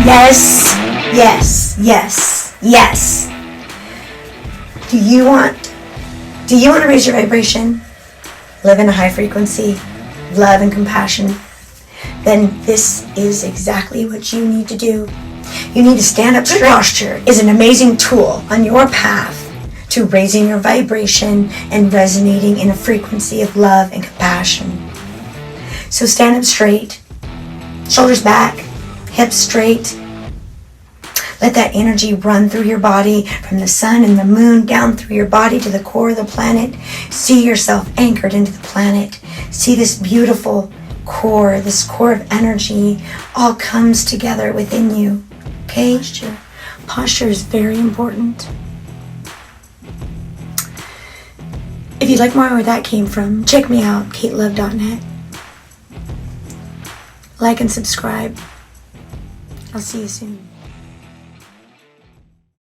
Yes, yes, yes, yes. Do you want to raise your vibration? Live in a high frequency, love and compassion? Then this is exactly what you need to do. You need to stand up straight. Posture is an amazing tool on your path to raising your vibration and resonating in a frequency of love and compassion. So stand up straight, shoulders back, hips straight. Let that energy run through your body from the sun and the moon down through your body to the core of the planet. See yourself anchored into the planet. See this beautiful core, this core of energy all comes together within you. Okay? Posture is very important. If you'd like more where that came from, check me out, katelove.net. Like and subscribe. I'll see you soon.